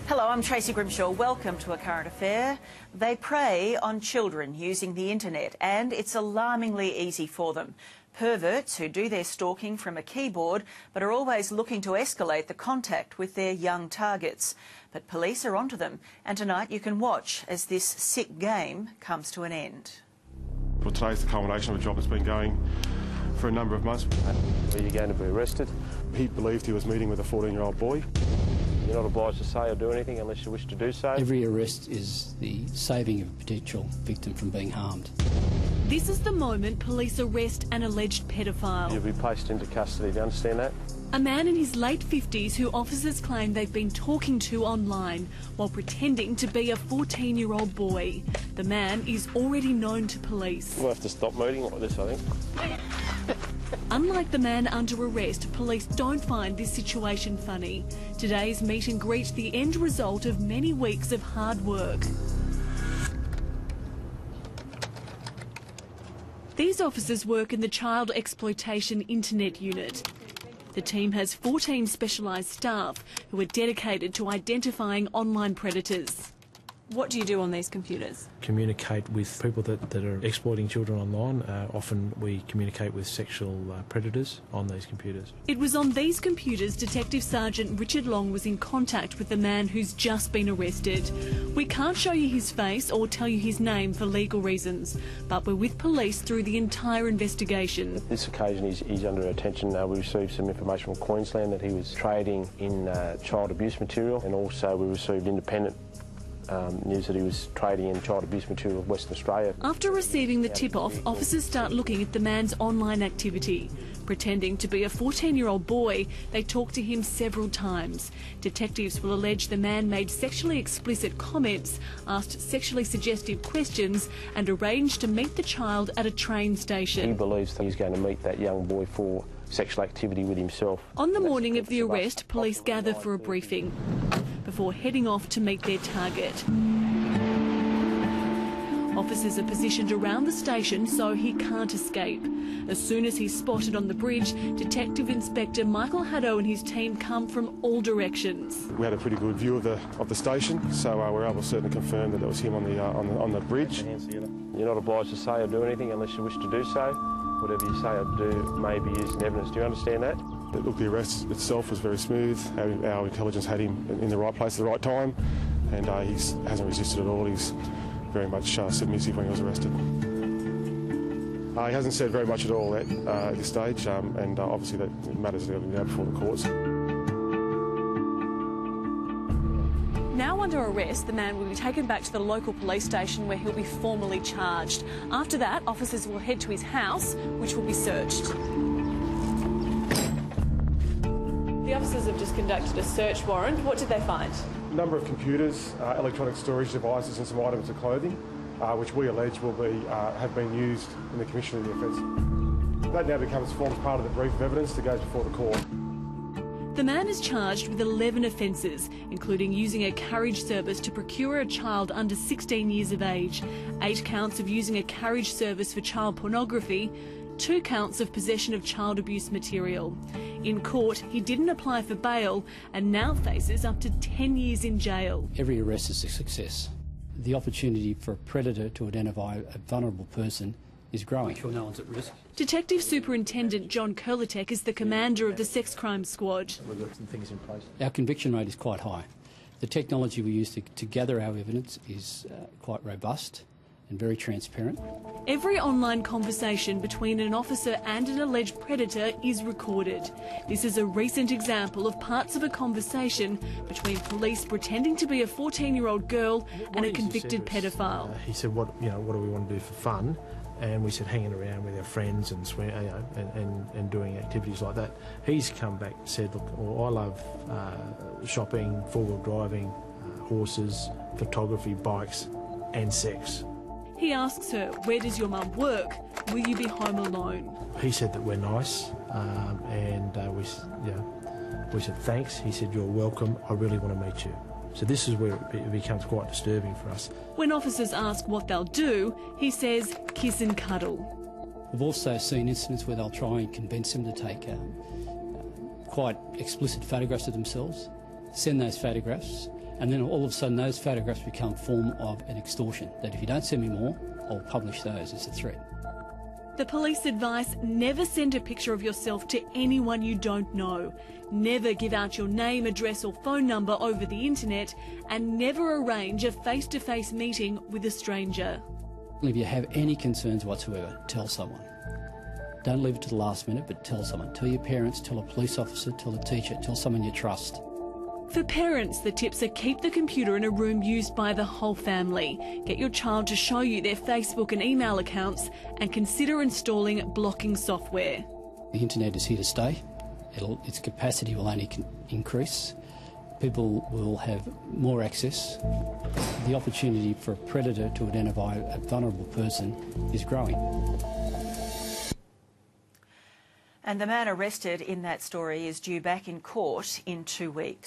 Hello, I'm Tracy Grimshaw. Welcome to A Current Affair. They prey on children using the internet, and it's alarmingly easy for them. Perverts who do their stalking from a keyboard but are always looking to escalate the contact with their young targets. But police are onto them, and tonight you can watch as this sick game comes to an end. Well, today's the culmination of a job that's been going for a number of months. Are you going to be arrested? He believed he was meeting with a 14-year-old boy. You're not obliged to say or do anything unless you wish to do so. Every arrest is the saving of a potential victim from being harmed. This is the moment police arrest an alleged pedophile. You'll be placed into custody, do you understand that? A man in his late 50s who officers claim they've been talking to online while pretending to be a 14-year-old boy. The man is already known to police. We'll have to stop meeting like this, I think. Unlike the man under arrest, police don't find this situation funny. Today's meet and greet the end result of many weeks of hard work. These officers work in the Child Exploitation Internet Unit. The team has 14 specialised staff who are dedicated to identifying online predators. What do you do on these computers? Communicate with people that are exploiting children online. Often we communicate with sexual predators on these computers. It was on these computers Detective Sergeant Richard Long was in contact with the man who's just been arrested. We can't show you his face or tell you his name for legal reasons, but we're with police through the entire investigation. This occasion he's under attention. We received some information from Queensland that he was trading in child abuse material, and also we received independent news that he was trading in child abuse material of Western Australia. After receiving the tip-off, officers start looking at the man's online activity. Pretending to be a 14-year-old boy, they talk to him several times. Detectives will allege the man made sexually explicit comments, asked sexually suggestive questions and arranged to meet the child at a train station. He believes that he's going to meet that young boy for sexual activity with himself. On the morning of the arrest, police gather for a briefing before heading off to meet their target. Officers are positioned around the station so he can't escape. As soon as he's spotted on the bridge, Detective Inspector Michael Haddo and his team come from all directions. We had a pretty good view of the station, so we're able to certainly confirm that it was him on the bridge. You're not obliged to say or do anything unless you wish to do so. Whatever you say or do may be used in evidence. Do you understand that? Look, the arrest itself was very smooth. Our intelligence had him in the right place at the right time, and he hasn't resisted at all. He's very much submissive when he was arrested. He hasn't said very much at all at this stage, and obviously that matters now before the courts. Now under arrest, the man will be taken back to the local police station where he'll be formally charged. After that, officers will head to his house, which will be searched. The officers have just conducted a search warrant. What did they find? A number of computers, electronic storage devices and some items of clothing, which we allege will have been used in the commission of the offence. That now forms part of the brief of evidence that goes before the court. The man is charged with 11 offences, including using a carriage service to procure a child under 16 years of age, 8 counts of using a carriage service for child pornography, 2 counts of possession of child abuse material. In court, he didn't apply for bail and now faces up to 10 years in jail. Every arrest is a success. The opportunity for a predator to identify a vulnerable person is growing. Sure no one's at risk. Detective Superintendent John Kurlitek is the commander of the Sex Crime Squad. We've got some things in place. Our conviction rate is quite high. The technology we use to gather our evidence is quite robust and very transparent. Every online conversation between an officer and an alleged predator is recorded. This is a recent example of parts of a conversation between police pretending to be a 14-year-old girl and a convicted pedophile. He said, what do we want to do for fun? And we said hanging around with our friends and and doing activities like that. He's come back and said, look, I love shopping, four-wheel driving, horses, photography, bikes and sex. He asks her, where does your mum work? Will you be home alone? He said that we're nice, and we said thanks. He said, you're welcome, I really want to meet you. So this is where it becomes quite disturbing for us. When officers ask what they'll do, he says kiss and cuddle. We've also seen incidents where they'll try and convince them to take quite explicit photographs of themselves, send those photographs, And then all of a sudden those photographs become a form of an extortion, that if you don't send me more, I'll publish those as a threat. The police advice: never send a picture of yourself to anyone you don't know. Never give out your name, address or phone number over the internet, and never arrange a face-to-face meeting with a stranger. If you have any concerns whatsoever, tell someone. Don't leave it to the last minute, but tell someone. Tell your parents, tell a police officer, tell a teacher, tell someone you trust. For parents, the tips are: keep the computer in a room used by the whole family. Get your child to show you their Facebook and email accounts, and consider installing blocking software. The internet is here to stay. Its capacity will only increase. People will have more access. The opportunity for a predator to identify a vulnerable person is growing. And the man arrested in that story is due back in court in 2 weeks.